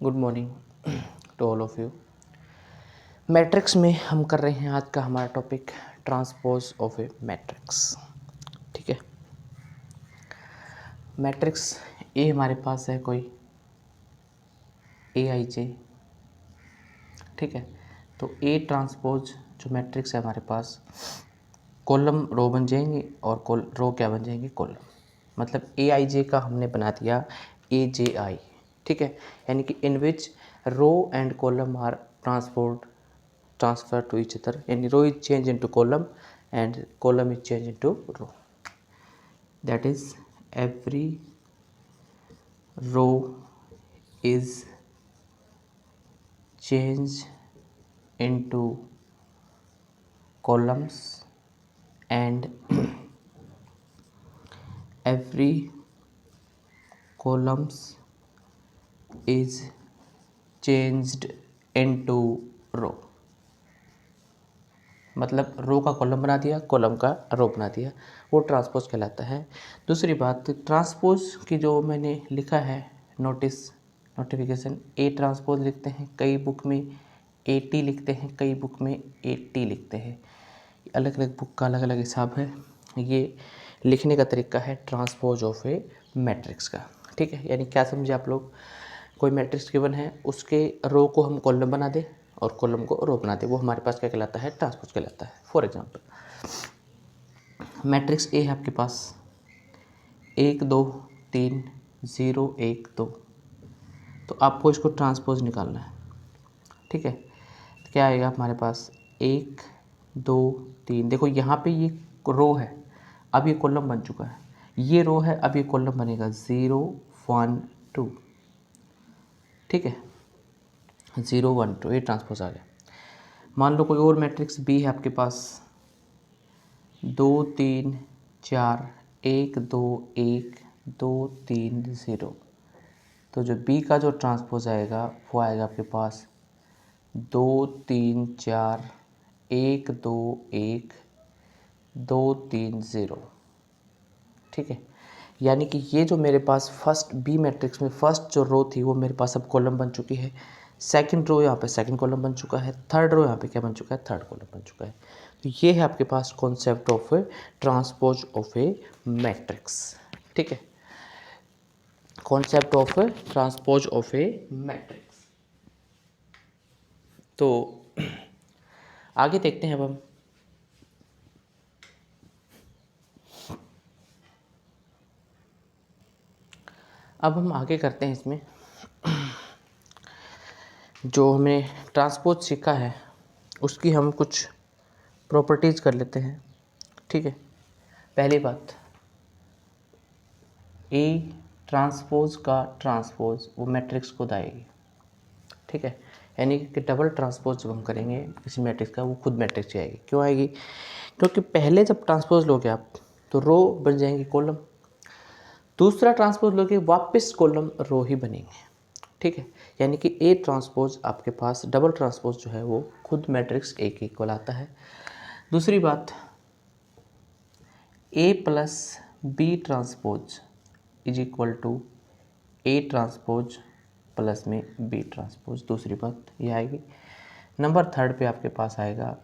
Good morning to all of you. Matrix में हम कर रहे हैं आज का हमारा topic transpose of a matrix. ठीक है, मैट्रिक्स ए हमारे पास है कोई ए आई जे। ठीक है, तो ए ट्रांसपोज जो मैट्रिक्स है हमारे पास, कॉलम रो बन जाएंगे और रो क्या बन जाएंगे, कॉलम। मतलब ए आई जे का हमने बना दिया ए जे आई। ठीक है, यानी कि in which row and column are transfer to each other, and row is changed into column and column is changed into row. That is, every row is changed into columns and every columns is changed into row। मतलब रो का column बना दिया, column का रो बना दिया, वो transpose कहलाता है। दूसरी बात, ट्रांसपोज की जो मैंने लिखा है नोटिफिकेशन, ए ट्रांसपोज लिखते हैं, कई बुक में ए टी लिखते हैं, कई बुक में ए टी लिखते हैं। अलग अलग बुक का अलग अलग हिसाब है। ये लिखने का तरीका है ट्रांसपोज ऑफ ए मैट्रिक्स का। ठीक है, यानी क्या समझे आप लोग, कोई मैट्रिक्स गिवन है, उसके रो को हम कॉलम बना दें और कॉलम को रो बना दे, वो हमारे पास क्या कहलाता है, ट्रांसपोज कहलाता है। फॉर एग्जांपल, मैट्रिक्स ए है आपके पास 1 2 3 0 1 2, तो आपको इसको ट्रांसपोज निकालना है। ठीक है, तो क्या आएगा हमारे पास 1 2 3। देखो यहाँ पे ये रो है, अब ये कॉलम बन चुका है, ये रो है, अब ये कॉलम बनेगा 0 1 2। ठीक है, 0 1 2, ये ट्रांसपोज आ गया। मान लो कोई और मैट्रिक्स बी है आपके पास 2 3 4 1 2 1 2 3 0, तो जो बी का जो ट्रांसपोज आएगा वो आएगा आपके पास 2 3 4 1 2 1 2 3 0। ठीक है, यानी कि ये जो मेरे पास फर्स्ट बी मैट्रिक्स में फर्स्ट जो रो थी वो मेरे पास अब कॉलम बन चुकी है, सेकंड रो यहाँ पे सेकंड कॉलम बन चुका है, थर्ड रो यहाँ पे क्या बन चुका है, थर्ड कॉलम बन चुका है। तो ये है आपके पास concept of a transpose of a matrix. ठीक है, concept of a transpose of a matrix. तो आगे देखते हैं अब हम आगे करते हैं इसमें जो हमें ट्रांसपोज सीखा है उसकी हम कुछ प्रॉपर्टीज़ कर लेते हैं। ठीक है, पहली बात, ए ट्रांसपोज का ट्रांसपोज वो मैट्रिक्स को दाएगी। ठीक है, यानी कि डबल ट्रांसपोज जब हम करेंगे किसी मैट्रिक्स का, वो खुद मैट्रिक्स आएगी। क्यों आएगी? क्योंकि पहले जब ट्रांसपोज लोगे आप तो रो बन जाएंगी कॉलम, दूसरा ट्रांसपोज लोगे वापस कॉलम रो ही बनेंगे। ठीक है, यानी कि ए ट्रांसपोज आपके पास डबल ट्रांसपोज जो है वो खुद मैट्रिक्स ए के इक्वल आता है। दूसरी बात, A plus B transpose is equal to A transpose plus में बी ट्रांसपोज, दूसरी बात ये आएगी। नंबर थर्ड पे आपके पास आएगा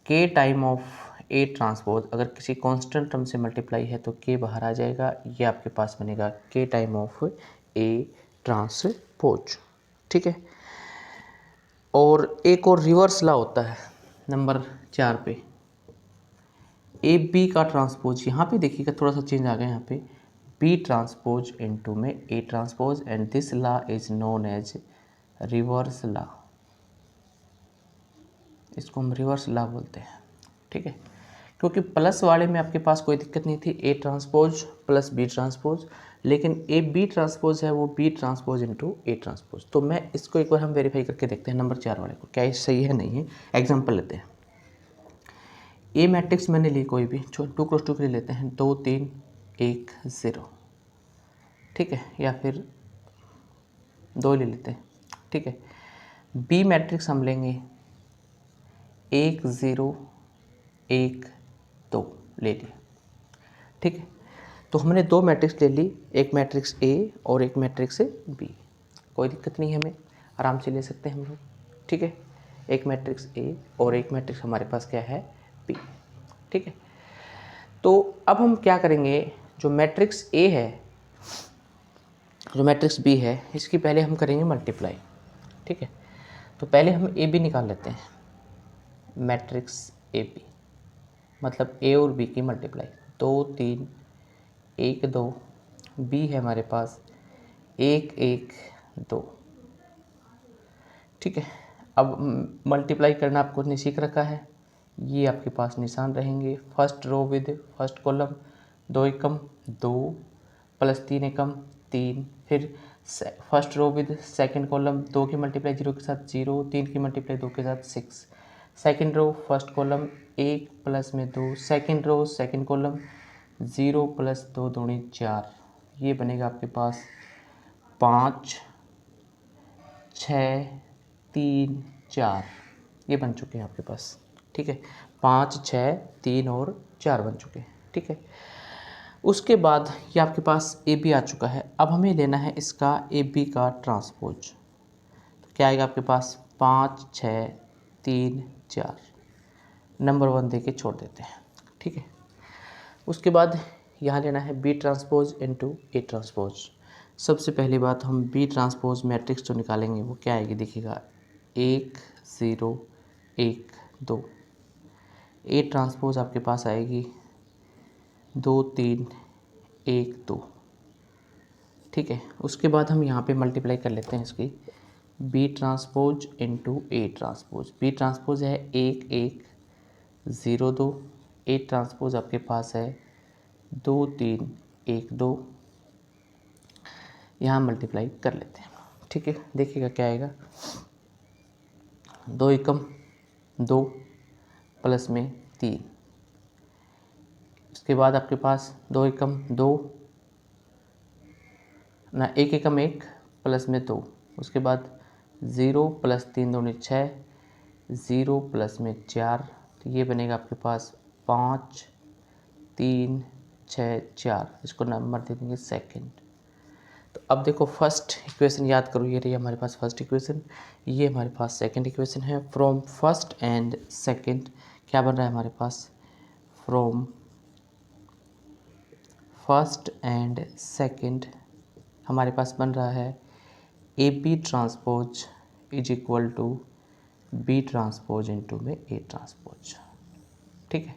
के टाइम ऑफ ए ट्रांसपोज, अगर किसी कांस्टेंट टर्म से मल्टीप्लाई है तो के बाहर आ जाएगा, ये आपके पास बनेगा के टाइम ऑफ ए ट्रांसपोज। ठीक है, और एक और रिवर्स लॉ होता है नंबर 4 पे, ए बी का ट्रांसपोज। यहाँ पे देखिएगा थोड़ा सा चेंज आ गया, यहाँ पे बी ट्रांसपोज इनटू में A transpose, and this law is known as reverse law. इसको हम रिवर्स लॉ बोलते हैं। ठीक है, क्योंकि प्लस वाले में आपके पास कोई दिक्कत नहीं थी, A transpose plus B transpose, लेकिन ए बी ट्रांसपोज है वो B transpose into A transpose. तो मैं इसको एक बार हम वेरीफाई करके देखते हैं नंबर 4 वाले को, क्या ये सही है नहीं है। एग्जांपल लेते हैं, ए मैट्रिक्स मैंने ली कोई भी 2 क्रॉस 2 के लिए लेते हैं 2 3 1 0। ठीक है, या फिर 2 ले लेते हैं। ठीक है, बी मैट्रिक्स हम लेंगे 1 0 1 2 ले लिया। ठीक है, तो हमने 2 मैट्रिक्स ले ली, एक मैट्रिक्स ए और एक मैट्रिक्स बी। कोई दिक्कत नहीं है, हमें आराम से ले सकते हैं हम लोग, ठीक है। एक मैट्रिक्स ए और एक मैट्रिक्स हमारे पास क्या है, बी, ठीक है। तो अब हम क्या करेंगे, जो मैट्रिक्स ए है, जो मैट्रिक्स बी है, इसकी पहले हम करेंगे मल्टीप्लाई, ठीक है। तो पहले हम ए बी निकाल लेते हैं, मैट्रिक्स ए बी मतलब ए और बी की मल्टीप्लाई, 2 3 1 2, बी है हमारे पास 1 1 2, ठीक है। अब मल्टीप्लाई करना आपको ने सीख रखा है, ये आपके पास निशान रहेंगे, first row with first column, 2 एकम 2 प्लस 3 एकम 3, फिर first row with second column, 2 की मल्टीप्लाई 0 के साथ 0, 3 की मल्टीप्लाई 2 के साथ 6, second row first column 1 plus में 2, second row second column 0 plus 2 दूनी 4, ये बनेगा आपके पास 5 6 3 4, ये बन चुके हैं आपके पास, ठीक है। 5 6 3 और 4 बन चुके हैं, ठीक है। उसके बाद ये आपके पास ए बी आ चुका है, अब हमें लेना है इसका ए बी का ट्रांसपोज। तो क्या आएगा आपके पास, 5 6 3 4, नंबर 1 दे के छोड़ देते हैं, ठीक है। उसके बाद यहाँ लेना है B transpose into A transpose. सबसे पहली बात हम बी ट्रांसपोज मैट्रिक्स जो निकालेंगे वो क्या आएगी, देखिएगा 1 0 1 2, ए ट्रांसपोज आपके पास आएगी 2 3 1 2, ठीक है। उसके बाद हम यहाँ पे मल्टीप्लाई कर लेते हैं इसकी, B transpose into A transpose. B transpose है 1 1 0 2, ए ट्रांसपोज आपके पास है 2 3 1 2, यहाँ मल्टीप्लाई कर लेते हैं, ठीक है। देखिएगा क्या आएगा, 2 एकम 2 प्लस में 3, उसके बाद आपके पास 2 एकम 2 ना, 1 एकम 1 प्लस में 2, उसके बाद 0 प्लस 3 दूनी 6, 0 प्लस में 4, तो ये बनेगा आपके पास 5 3 6 4, इसको नंबर दे देंगे सेकंड। तो अब देखो फर्स्ट इक्वेशन याद करो, ये रही हमारे पास फर्स्ट इक्वेशन, ये हमारे पास सेकंड इक्वेशन है। फ्रॉम फर्स्ट एंड सेकंड क्या बन रहा है हमारे पास, फ्रॉम फर्स्ट एंड सेकंड हमारे पास बन रहा है A B transpose is equal to B transpose into में ए ट्रांसपोज, ठीक है।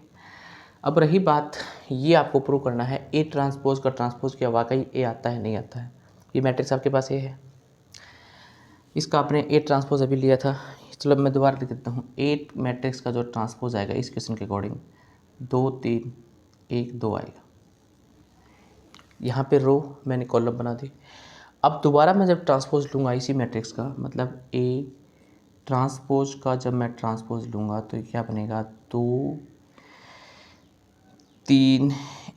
अब रही बात, ये आपको प्रूव करना है ए ट्रांसपोज का ट्रांसपोज क्या वाकई ए आता है नहीं आता है। ये मैट्रिक्स आपके पास ए है, इसका आपने ए ट्रांसपोज अभी लिया था, चलो मैं दोबारा लिख देता हूँ। ए मैट्रिक्स का जो ट्रांसपोज आएगा इस क्वेश्चन के अकॉर्डिंग 2 3 1 2 आएगा। यहाँ पे रो मैंने कॉलम बना दी। अब दोबारा मैं जब ट्रांसपोज लूँगा इसी मैट्रिक्स का, मतलब ए ट्रांसपोज का जब मैं ट्रांसपोज लूँगा तो क्या बनेगा, 2 3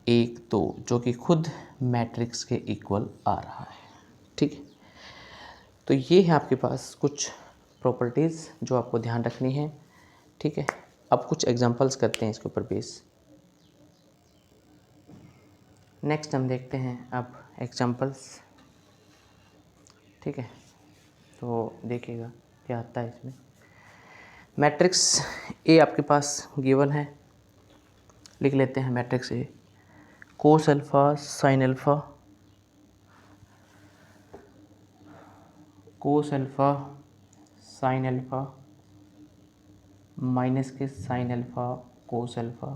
1 2, जो कि खुद मैट्रिक्स के इक्वल आ रहा है, ठीक है। तो ये है आपके पास कुछ प्रॉपर्टीज़ जो आपको ध्यान रखनी है, ठीक है। अब कुछ एग्जांपल्स करते हैं इसके ऊपर बेस। नेक्स्ट हम देखते हैं अब एग्जांपल्स, ठीक है। तो देखिएगा क्या आता है इसमें। मैट्रिक्स ए आपके पास गिवन है, लिख लेते हैं matrix A, cos alpha sine alpha, cos alpha sine alpha minus के साइन अल्फ़ा कोस अल्फ़ा,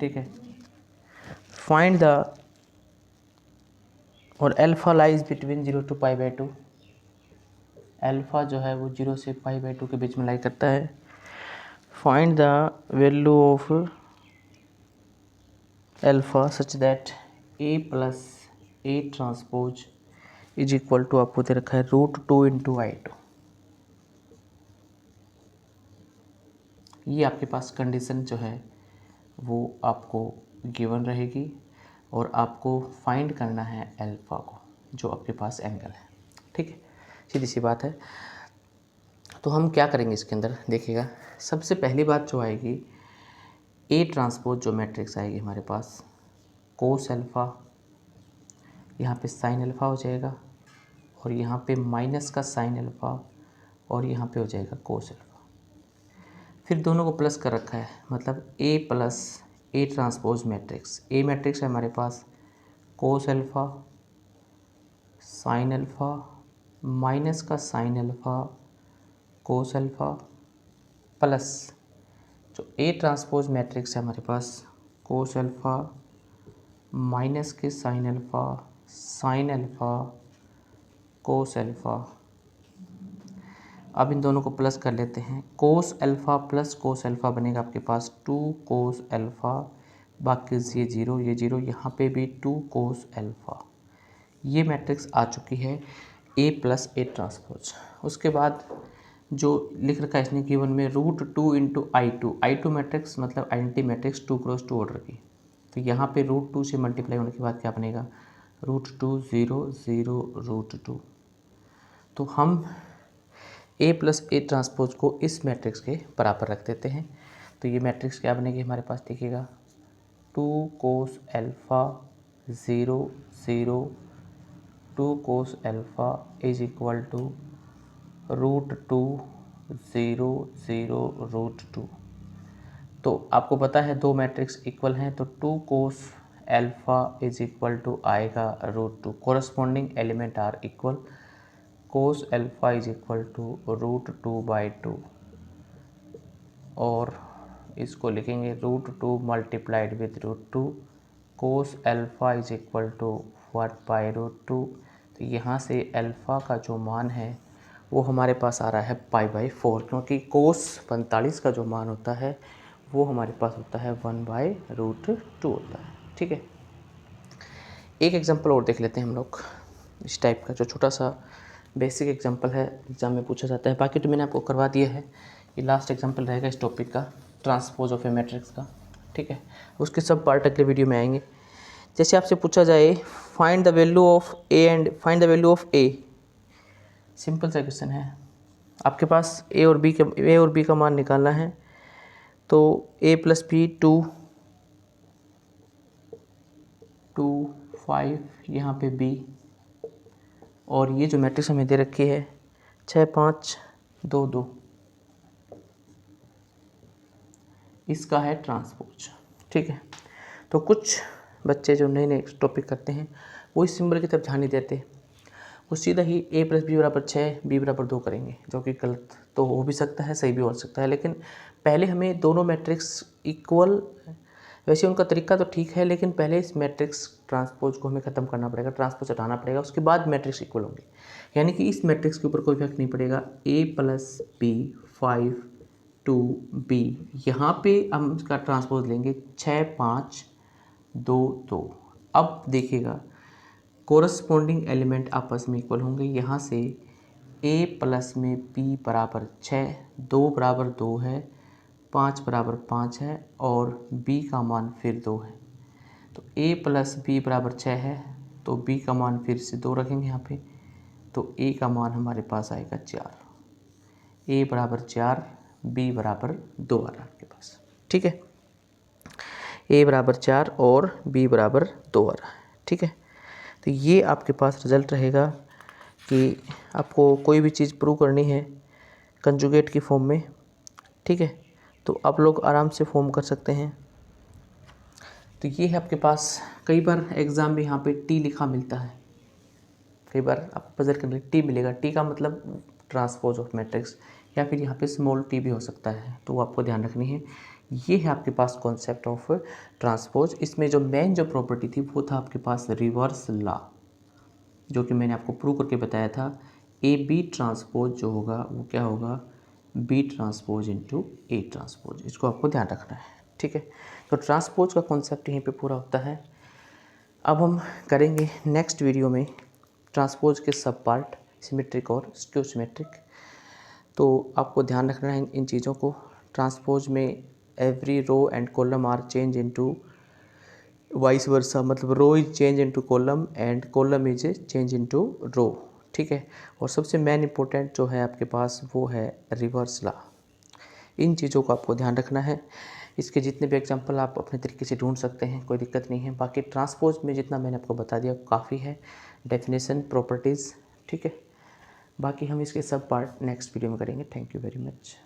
ठीक है। फाइंड द, और alpha lies between 0 to π/2, alpha जो है वो 0 से π/2 के बीच में लाई करता है। Find the value of alpha such that A plus A transpose is equal to, आपको दे रखा है √2 × I2। ये आपके पास कंडीशन जो है वो आपको गिवन रहेगी और आपको फाइंड करना है अल्फ़ा को, जो आपके पास एंगल है, ठीक है। सीधी सी बात है। तो हम क्या करेंगे इसके अंदर, देखिएगा सबसे पहली बात जो आएगी, ए ट्रांसपोज जो मैट्रिक्स आएगी हमारे पास, कोस अल्फ़ा यहाँ पे साइन अल्फ़ा हो जाएगा और यहाँ पे माइनस का साइन अल्फ़ा और यहाँ पे हो जाएगा कोस अल्फ़ा। फिर दोनों को प्लस कर रखा है, मतलब A plus A transpose matrix. A matrix है हमारे पास cos alpha sine alpha minus का sine alpha cos alpha plus जो ए ट्रांसपोज मैट्रिक्स है हमारे पास कोस अल्फ़ा माइनस के साइन अल्फ़ा कोस अल्फ़ा। अब इन दोनों को प्लस कर लेते हैं, cos alpha plus cos alpha बनेगा आपके पास 2 कोस अल्फ़ा, बाकी ये जीरो यहाँ पे भी 2 कोस अल्फ़ा। ये मैट्रिक्स आ चुकी है ए प्लस ए ट्रांसपोज। उसके बाद जो लिख रखा है इसने गिवन में √2 इंटू आई टू मैट्रिक्स मतलब आइडेंटिटी मैट्रिक्स 2 क्रॉस 2 ऑर्डर की। तो यहाँ पे √2 से मल्टीप्लाई होने के बाद क्या बनेगा √2 0 0 √2। तो हम ए प्लस ए ट्रांसपोज को इस मैट्रिक्स के बराबर रख देते हैं। तो ये मैट्रिक्स क्या बनेगी हमारे पास, देखिएगा 2 cos alpha 0 0 2 cos alpha is equal to √2 0 0 √2। तो आपको पता है दो मैट्रिक्स इक्वल हैं, तो 2 cos alpha is equal to आएगा √2। Corresponding element are equal, cos alpha is equal to √2/2 और इसको लिखेंगे √2 multiplied with √2। Cos alpha is equal to 1/√2। तो यहाँ से अल्फ़ा का जो मान है वो हमारे पास आ रहा है π/4, क्योंकि कोस 45 का जो मान होता है वो हमारे पास होता है 1/√2 होता है। ठीक है, एक एग्जांपल और देख लेते हैं हम लोग इस टाइप का, जो छोटा सा बेसिक एग्जांपल है, एग्जाम में पूछा जाता है। बाकी तो मैंने आपको करवा दिया है, ये लास्ट एग्जांपल रहेगा इस टॉपिक का, ट्रांसपोज ऑफ ए मैट्रिक्स का। ठीक है, उसके सब पार्ट अगले वीडियो में आएंगे। जैसे आपसे पूछा जाए find the value of A and find the value of A, simple सा क्वेश्चन है, आपके पास ए और बी का मान निकालना है। तो a प्लस बी 2 5, यहाँ पे b, और ये जो मैट्रिक्स हमें दे रखी है 6 5 2 2, इसका है ट्रांसपोज। ठीक है, तो कुछ बच्चे जो नए नए टॉपिक करते हैं वो इस सिंबल की तरफ ध्यान नहीं देते, वो सीधा ही a प्लस बी बराबर 6 b बराबर 2 करेंगे, जो कि गलत तो हो भी सकता है, सही भी हो सकता है। लेकिन पहले हमें दोनों मैट्रिक्स इक्वल, वैसे उनका तरीका तो ठीक है, लेकिन पहले इस मैट्रिक्स ट्रांसपोज को हमें ख़त्म करना पड़ेगा, ट्रांसपोज हटाना पड़ेगा, उसके बाद मैट्रिक्स इक्वल होंगे। यानी कि इस मैट्रिक्स के ऊपर कोई इफेक्ट नहीं पड़ेगा। a प्लस बी 5 2 b, यहाँ पे हम इसका ट्रांसपोज लेंगे 6 5 2 2। अब देखिएगा कोरस्पॉन्डिंग एलिमेंट आपस में इक्वल होंगे। यहाँ से a प्लस में b बराबर 6, 2 बराबर 2 है, 5 बराबर 5 है और b का मान फिर 2 है। तो a प्लस बी बराबर 6 है, तो b का मान फिर से 2 रखेंगे यहाँ पे, तो a का मान हमारे पास आएगा 4। a बराबर 4, b बराबर 2 आ रहा है आपके पास। ठीक है, a बराबर 4 और b बराबर 2 आ रहा है। ठीक है, तो ये आपके पास रिज़ल्ट रहेगा कि आपको कोई भी चीज़ प्रूव करनी है कंजुगेट की फॉर्म में। ठीक है, तो आप लोग आराम से फॉर्म कर सकते हैं। तो ये है आपके पास, कई बार एग्ज़ाम में यहाँ पे टी लिखा मिलता है, कई बार आपको पजल करने टी मिलेगा, टी का मतलब ट्रांसपोज ऑफ मैट्रिक्स, या फिर यहाँ पे स्मॉल टी भी हो सकता है, तो वो आपको ध्यान रखनी है। ये है आपके पास कॉन्सेप्ट ऑफ ट्रांसपोज। इसमें जो मेन जो प्रॉपर्टी थी वो था आपके पास रिवर्स लॉ, जो कि मैंने आपको प्रूव करके बताया था। ए बी ट्रांसपोज जो होगा वो क्या होगा, B transpose into A transpose, इसको आपको ध्यान रखना है। ठीक है, तो ट्रांसपोज का कॉन्सेप्ट यहीं पे पूरा होता है। अब हम करेंगे नेक्स्ट वीडियो में ट्रांसपोज के सब पार्ट, सिमेट्रिक और स्क्यू सिमेट्रिक। तो आपको ध्यान रखना है इन चीज़ों को। ट्रांसपोज में every row and column are change into vice versa, मतलब row is change into column and column is change into row. ठीक है, और सबसे मेन इंपॉर्टेंट जो है आपके पास वो है रिवर्स लॉ। इन चीज़ों को आपको ध्यान रखना है। इसके जितने भी एग्जांपल आप अपने तरीके से ढूंढ सकते हैं, कोई दिक्कत नहीं है। बाकी ट्रांसपोज में जितना मैंने आपको बता दिया काफ़ी है। डेफिनेशन, प्रॉपर्टीज़, ठीक है। बाकी हम इसके सब पार्ट नेक्स्ट वीडियो में करेंगे। Thank you very much.